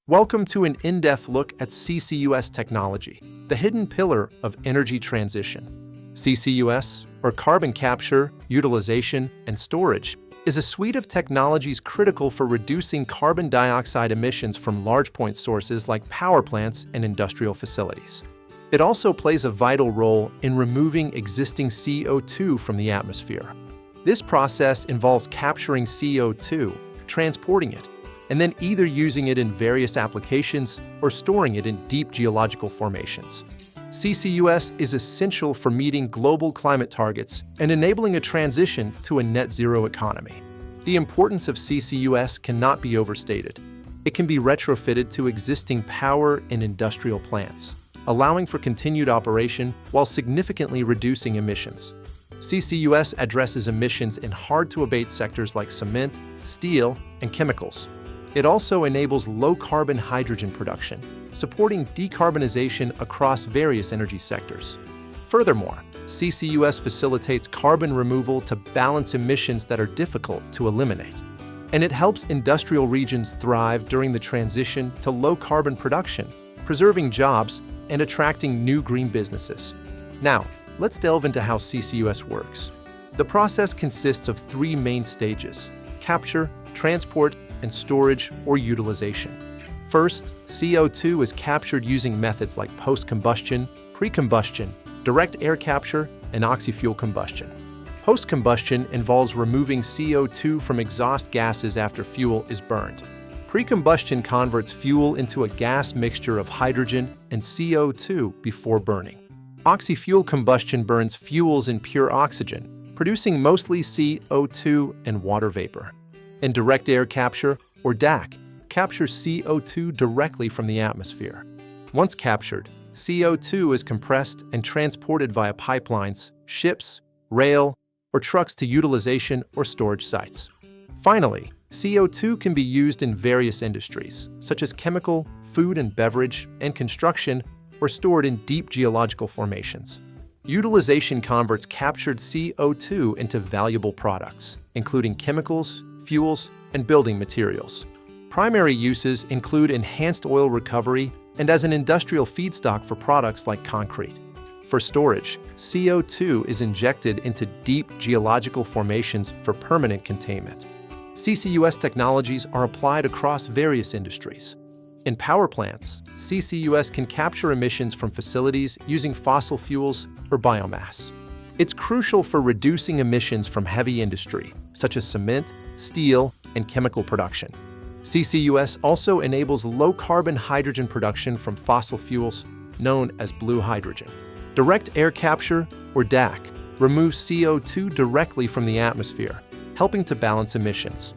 Welcome to an in-depth look at CCUS technology, the hidden pillar of energy transition. CCUS, or carbon capture, utilization, and storage, is a suite of technologies critical for reducing carbon dioxide emissions from large point sources like power plants and industrial facilities. It also plays a vital role in removing existing CO2 from the atmosphere. This process involves capturing CO2, transporting it, and then either using it in various applications or storing it in deep geological formations. CCUS is essential for meeting global climate targets and enabling a transition to a net zero economy. The importance of CCUS cannot be overstated. It can be retrofitted to existing power and industrial plants, allowing for continued operation while significantly reducing emissions. CCUS addresses emissions in hard-to-abate sectors like cement, steel, and chemicals. It also enables low-carbon hydrogen production, supporting decarbonization across various energy sectors. Furthermore, CCUS facilitates carbon removal to balance emissions that are difficult to eliminate. And it helps industrial regions thrive during the transition to low-carbon production, preserving jobs and attracting new green businesses. Now, let's delve into how CCUS works. The process consists of three main stages: capture, transport, and storage or utilization. First, CO2 is captured using methods like post-combustion, pre-combustion, direct air capture, and oxy-fuel combustion. Post-combustion involves removing CO2 from exhaust gases after fuel is burned. Pre-combustion converts fuel into a gas mixture of hydrogen and CO2 before burning. Oxy-fuel combustion burns fuels in pure oxygen, producing mostly CO2 and water vapor. And direct air capture, or DAC, captures CO2 directly from the atmosphere. Once captured, CO2 is compressed and transported via pipelines, ships, rail, or trucks to utilization or storage sites. Finally, CO2 can be used in various industries, such as chemical, food and beverage, and construction, or stored in deep geological formations. Utilization converts captured CO2 into valuable products, including chemicals, fuels, and building materials. Primary uses include enhanced oil recovery and as an industrial feedstock for products like concrete. For storage, CO2 is injected into deep geological formations for permanent containment. CCUS technologies are applied across various industries. In power plants, CCUS can capture emissions from facilities using fossil fuels or biomass. It's crucial for reducing emissions from heavy industry, such as cement, steel, and chemical production. CCUS also enables low-carbon hydrogen production from fossil fuels, known as blue hydrogen. Direct air capture, or DAC, removes CO2 directly from the atmosphere, helping to balance emissions.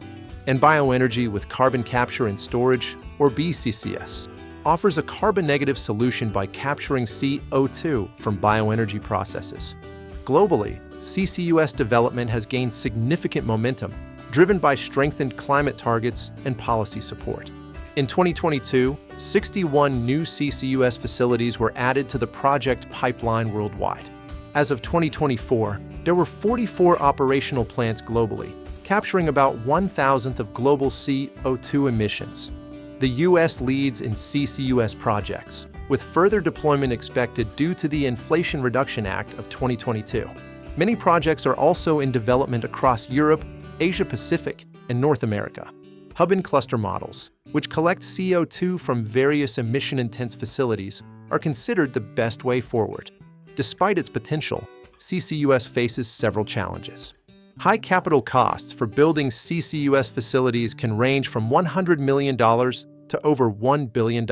And bioenergy with carbon capture and storage, or BCCS, offers a carbon-negative solution by capturing CO2 from bioenergy processes. Globally, CCUS development has gained significant momentum, driven by strengthened climate targets and policy support. In 2022, 61 new CCUS facilities were added to the project pipeline worldwide. As of 2024, there were 44 operational plants globally, capturing about 1,000th of global CO2 emissions. The U.S. leads in CCUS projects, with further deployment expected due to the Inflation Reduction Act of 2022. Many projects are also in development across Europe, Asia-Pacific, and North America. Hub and cluster models, which collect CO2 from various emission-intense facilities, are considered the best way forward. Despite its potential, CCUS faces several challenges. High capital costs for building CCUS facilities can range from $100 million to over $1 billion.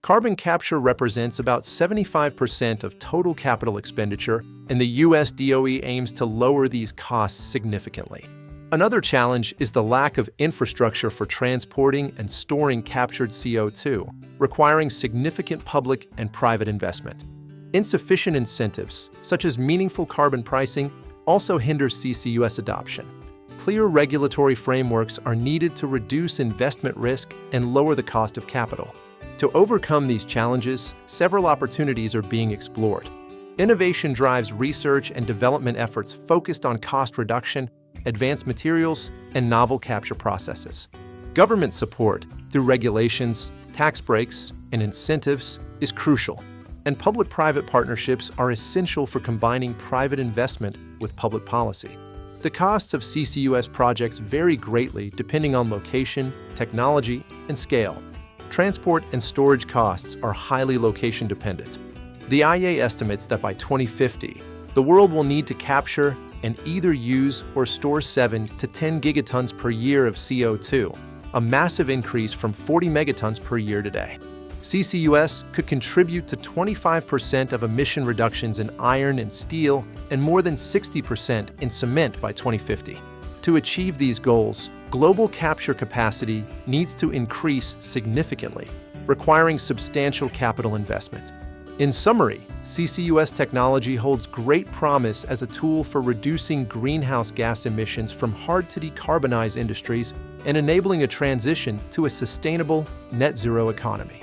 Carbon capture represents about 75% of total capital expenditure, and the U.S. DOE aims to lower these costs significantly. Another challenge is the lack of infrastructure for transporting and storing captured CO2, requiring significant public and private investment. Insufficient incentives, such as meaningful carbon pricing, also hinder CCUS adoption. Clear regulatory frameworks are needed to reduce investment risk and lower the cost of capital. To overcome these challenges, several opportunities are being explored. Innovation drives research and development efforts focused on cost reduction, advanced materials, and novel capture processes. Government support, through regulations, tax breaks, and incentives is crucial, and public-private partnerships are essential for combining private investment with public policy. The costs of CCUS projects vary greatly depending on location, technology, and scale. Transport and storage costs are highly location-dependent. The IEA estimates that by 2050, the world will need to capture and either use or store 7 to 10 gigatons per year of CO2, a massive increase from 40 megatons per year today. CCUS could contribute to 25% of emission reductions in iron and steel and more than 60% in cement by 2050. To achieve these goals, global capture capacity needs to increase significantly, requiring substantial capital investment. In summary, CCUS technology holds great promise as a tool for reducing greenhouse gas emissions from hard-to-decarbonize industries and enabling a transition to a sustainable net zero economy.